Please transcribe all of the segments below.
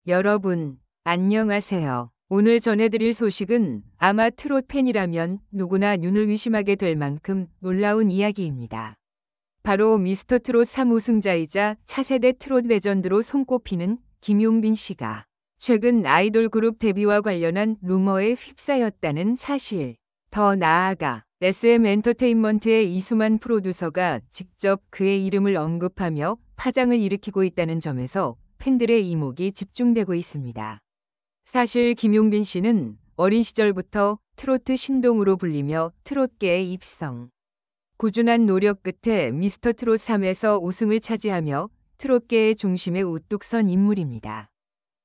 여러분, 안녕하세요. 오늘 전해드릴 소식은 아마 트롯 팬이라면 누구나 눈을 의심하게 될 만큼 놀라운 이야기입니다. 바로 미스터 트롯 3우승자이자 차세대 트롯 레전드로 손꼽히는 김용빈 씨가 최근 아이돌 그룹 데뷔와 관련한 루머에 휩싸였다는 사실. 더 나아가 SM 엔터테인먼트의 이수만 프로듀서가 직접 그의 이름을 언급하며 파장을 일으키고 있다는 점에서 팬들의 이목이 집중되고 있습니다. 사실 김용빈 씨는 어린 시절부터 트로트 신동으로 불리며 트롯계에 입성. 꾸준한 노력 끝에 미스터 트롯 3에서 우승을 차지하며 트롯계의 중심에 우뚝 선 인물입니다.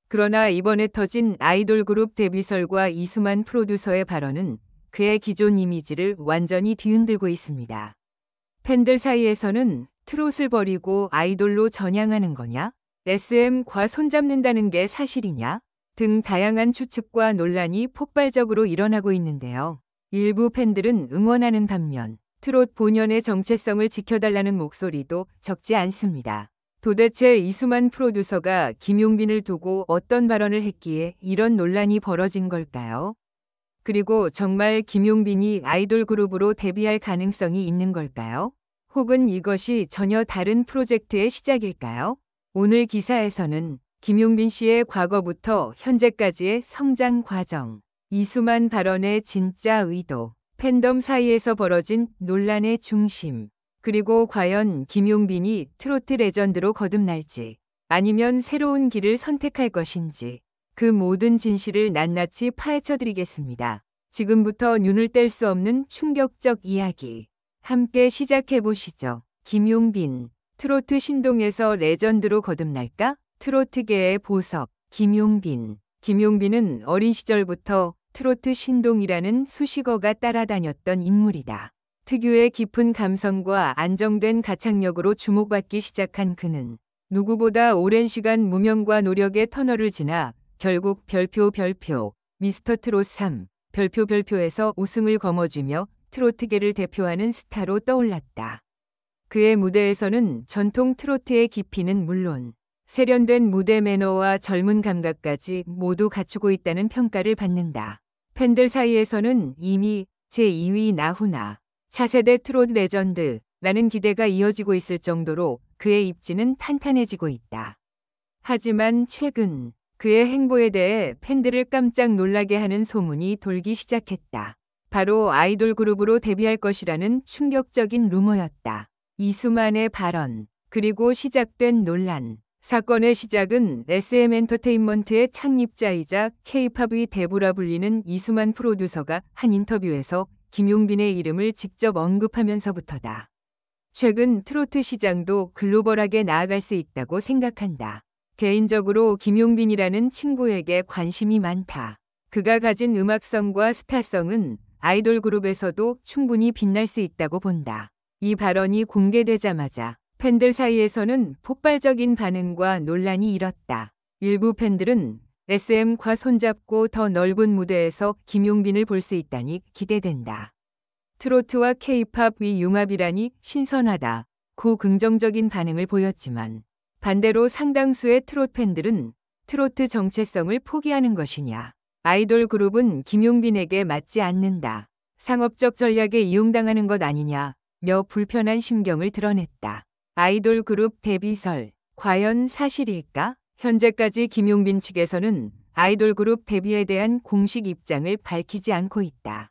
그러나 이번에 터진 아이돌 그룹 데뷔설과 이수만 프로듀서의 발언은 그의 기존 이미지를 완전히 뒤흔들고 있습니다. 팬들 사이에서는 트롯을 버리고 아이돌로 전향하는 거냐? SM과 손잡는다는 게 사실이냐? 등 다양한 추측과 논란이 폭발적으로 일어나고 있는데요. 일부 팬들은 응원하는 반면 트롯 본연의 정체성을 지켜달라는 목소리도 적지 않습니다. 도대체 이수만 프로듀서가 김용빈을 두고 어떤 발언을 했기에 이런 논란이 벌어진 걸까요? 그리고 정말 김용빈이 아이돌 그룹으로 데뷔할 가능성이 있는 걸까요? 혹은 이것이 전혀 다른 프로젝트의 시작일까요? 오늘 기사에서는 김용빈 씨의 과거부터 현재까지의 성장 과정, 이수만 발언의 진짜 의도, 팬덤 사이에서 벌어진 논란의 중심, 그리고 과연 김용빈이 트로트 레전드로 거듭날지 아니면 새로운 길을 선택할 것인지 그 모든 진실을 낱낱이 파헤쳐드리겠습니다. 지금부터 눈을 뗄 수 없는 충격적 이야기. 함께 시작해보시죠. 김용빈, 트로트 신동에서 레전드로 거듭날까? 트로트계의 보석, 김용빈. 김용빈은 어린 시절부터 트로트 신동이라는 수식어가 따라다녔던 인물이다. 특유의 깊은 감성과 안정된 가창력으로 주목받기 시작한 그는 누구보다 오랜 시간 무명과 노력의 터널을 지나 결국 별표 미스터 트롯 3 별표에서 우승을 거머쥐며 트로트계를 대표하는 스타로 떠올랐다. 그의 무대에서는 전통 트로트의 깊이는 물론 세련된 무대 매너와 젊은 감각까지 모두 갖추고 있다는 평가를 받는다. 팬들 사이에서는 이미 제2위 나훈아, 차세대 트롯 레전드라는 기대가 이어지고 있을 정도로 그의 입지는 탄탄해지고 있다. 하지만 최근 그의 행보에 대해 팬들을 깜짝 놀라게 하는 소문이 돌기 시작했다. 바로 아이돌 그룹으로 데뷔할 것이라는 충격적인 루머였다. 이수만의 발언, 그리고 시작된 논란. 사건의 시작은 SM 엔터테인먼트의 창립자이자 K-팝의 대부라 불리는 이수만 프로듀서가 한 인터뷰에서 김용빈의 이름을 직접 언급하면서부터다. 최근 트로트 시장도 글로벌하게 나아갈 수 있다고 생각한다. 개인적으로 김용빈이라는 친구에게 관심이 많다. 그가 가진 음악성과 스타성은 아이돌 그룹에서도 충분히 빛날 수 있다고 본다. 이 발언이 공개되자마자 팬들 사이에서는 폭발적인 반응과 논란이 일었다. 일부 팬들은 SM과 손잡고 더 넓은 무대에서 김용빈을 볼 수 있다니 기대된다. 트로트와 K-팝의 융합이라니 신선하다. 고 긍정적인 반응을 보였지만 반대로 상당수의 트롯 팬들은 트로트 정체성을 포기하는 것이냐. 아이돌 그룹은 김용빈에게 맞지 않는다. 상업적 전략에 이용당하는 것 아니냐. 며 불편한 심경을 드러냈다. 아이돌 그룹 데뷔설, 과연 사실일까? 현재까지 김용빈 측에서는 아이돌 그룹 데뷔에 대한 공식 입장을 밝히지 않고 있다.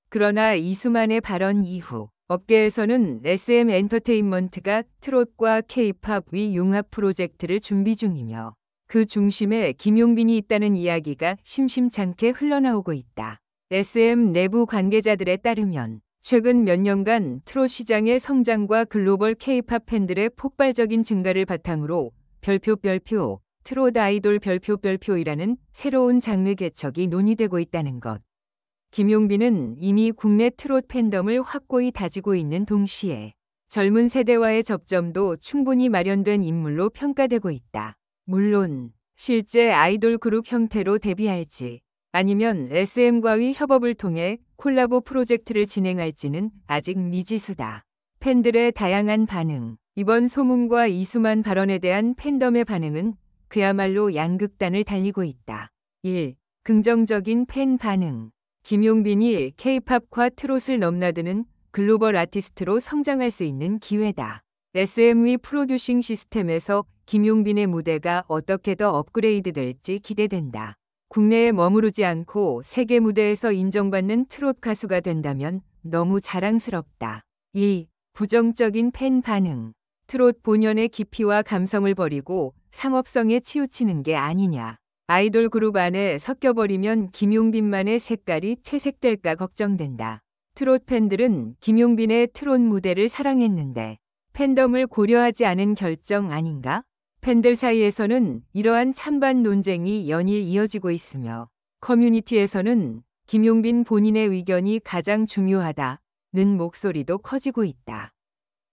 그러나 이수만의 발언 이후 업계에서는 SM 엔터테인먼트가 트롯과 K-팝의 융합 프로젝트를 준비 중이며 그 중심에 김용빈이 있다는 이야기가 심심찮게 흘러나오고 있다. SM 내부 관계자들에 따르면 최근 몇 년간 트롯 시장의 성장과 글로벌 K-팝 팬들의 폭발적인 증가를 바탕으로 별표 트롯 아이돌 별표이라는 새로운 장르 개척이 논의되고 있다는 것. 김용빈은 이미 국내 트롯 팬덤을 확고히 다지고 있는 동시에 젊은 세대와의 접점도 충분히 마련된 인물로 평가되고 있다. 물론 실제 아이돌 그룹 형태로 데뷔할지 아니면 SM과의 협업을 통해 콜라보 프로젝트를 진행할지는 아직 미지수다. 팬들의 다양한 반응, 이번 소문과 이수만 발언에 대한 팬덤의 반응은 그야말로 양극단을 달리고 있다. 1. 긍정적인 팬 반응. 김용빈이 K-팝과 트롯을 넘나드는 글로벌 아티스트로 성장할 수 있는 기회다. SMV 프로듀싱 시스템에서 김용빈의 무대가 어떻게 더 업그레이드 될지 기대된다. 국내에 머무르지 않고 세계 무대에서 인정받는 트롯 가수가 된다면 너무 자랑스럽다. 2. 부정적인 팬 반응. 트롯 본연의 깊이와 감성을 버리고 상업성에 치우치는 게 아니냐. 아이돌 그룹 안에 섞여버리면 김용빈만의 색깔이 퇴색될까 걱정된다. 트롯 팬들은 김용빈의 트롯 무대를 사랑했는데 팬덤을 고려하지 않은 결정 아닌가? 팬들 사이에서는 이러한 찬반 논쟁이 연일 이어지고 있으며 커뮤니티에서는 김용빈 본인의 의견이 가장 중요하다는 목소리도 커지고 있다.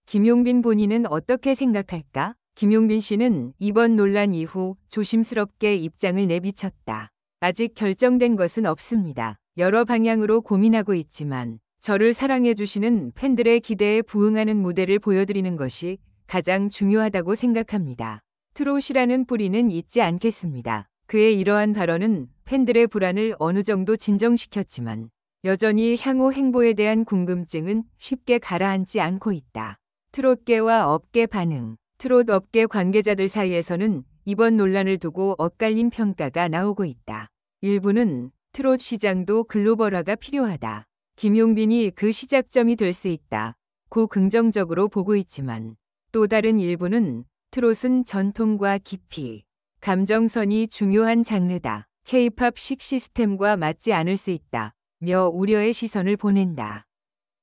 김용빈 본인은 어떻게 생각할까? 김용빈 씨는 이번 논란 이후 조심스럽게 입장을 내비쳤다. 아직 결정된 것은 없습니다. 여러 방향으로 고민하고 있지만 저를 사랑해주시는 팬들의 기대에 부응하는 무대를 보여드리는 것이 가장 중요하다고 생각합니다. 트롯이라는 뿌리는 잊지 않겠습니다. 그의 이러한 발언은 팬들의 불안을 어느 정도 진정시켰지만 여전히 향후 행보에 대한 궁금증은 쉽게 가라앉지 않고 있다. 트롯계와 업계 반응. 트롯 업계 관계자들 사이에서는 이번 논란을 두고 엇갈린 평가가 나오고 있다. 일부는 트롯 시장도 글로벌화가 필요하다. 김용빈이 그 시작점이 될 수 있다. 고 긍정적으로 보고 있지만 또 다른 일부는 트롯은 전통과 깊이, 감정선이 중요한 장르다. K-팝식 시스템과 맞지 않을 수 있다. 며 우려의 시선을 보낸다.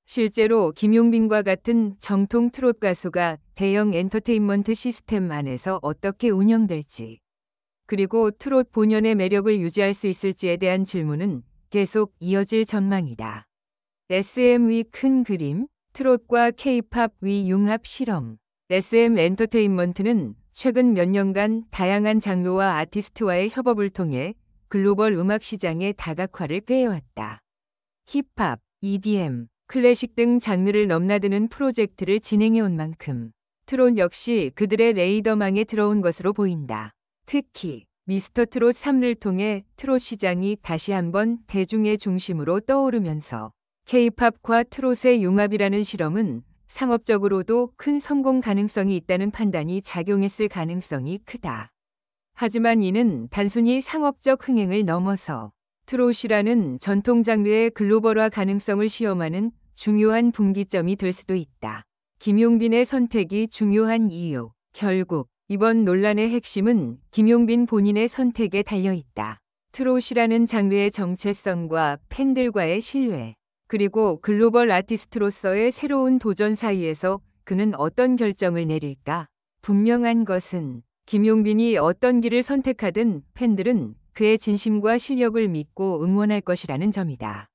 실제로 김용빈과 같은 정통 트롯 가수가 대형 엔터테인먼트 시스템 안에서 어떻게 운영될지, 그리고 트롯 본연의 매력을 유지할 수 있을지에 대한 질문은 계속 이어질 전망이다. SM 위 큰 그림, 트롯과 K-팝 위 융합 실험. SM 엔터테인먼트는 최근 몇 년간 다양한 장르와 아티스트와의 협업을 통해 글로벌 음악 시장의 다각화를 꾀해왔다. 힙합, EDM, 클래식 등 장르를 넘나드는 프로젝트를 진행해온 만큼 트롯 역시 그들의 레이더망에 들어온 것으로 보인다. 특히 미스터 트롯 3를 통해 트롯 시장이 다시 한번 대중의 중심으로 떠오르면서 K-팝과 트롯의 융합이라는 실험은 상업적으로도 큰 성공 가능성이 있다는 판단이 작용했을 가능성이 크다. 하지만 이는 단순히 상업적 흥행을 넘어서 트롯이라는 전통 장르의 글로벌화 가능성을 시험하는 중요한 분기점이 될 수도 있다. 김용빈의 선택이 중요한 이유. 결국 이번 논란의 핵심은 김용빈 본인의 선택에 달려 있다. 트롯이라는 장르의 정체성과 팬들과의 신뢰, 그리고 글로벌 아티스트로서의 새로운 도전 사이에서 그는 어떤 결정을 내릴까? 분명한 것은 김용빈이 어떤 길을 선택하든 팬들은 그의 진심과 실력을 믿고 응원할 것이라는 점이다.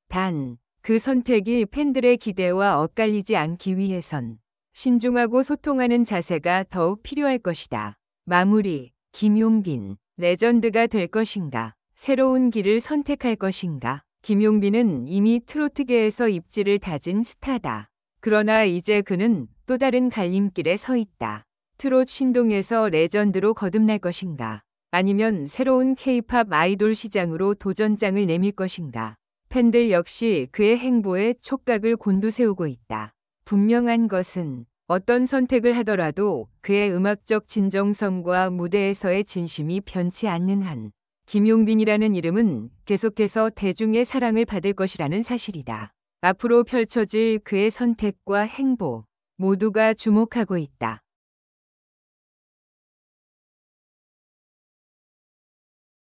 단, 그 선택이 팬들의 기대와 엇갈리지 않기 위해선 신중하고 소통하는 자세가 더욱 필요할 것이다. 마무리. 김용빈, 레전드가 될 것인가? 새로운 길을 선택할 것인가? 김용빈은 이미 트로트계에서 입지를 다진 스타다. 그러나 이제 그는 또 다른 갈림길에 서 있다. 트롯 신동에서 레전드로 거듭날 것인가? 아니면 새로운 K-팝 아이돌 시장으로 도전장을 내밀 것인가? 팬들 역시 그의 행보에 촉각을 곤두세우고 있다. 분명한 것은 어떤 선택을 하더라도 그의 음악적 진정성과 무대에서의 진심이 변치 않는 한 김용빈이라는 이름은 계속해서 대중의 사랑을 받을 것이라는 사실이다. 앞으로 펼쳐질 그의 선택과 행보 모두가 주목하고 있다.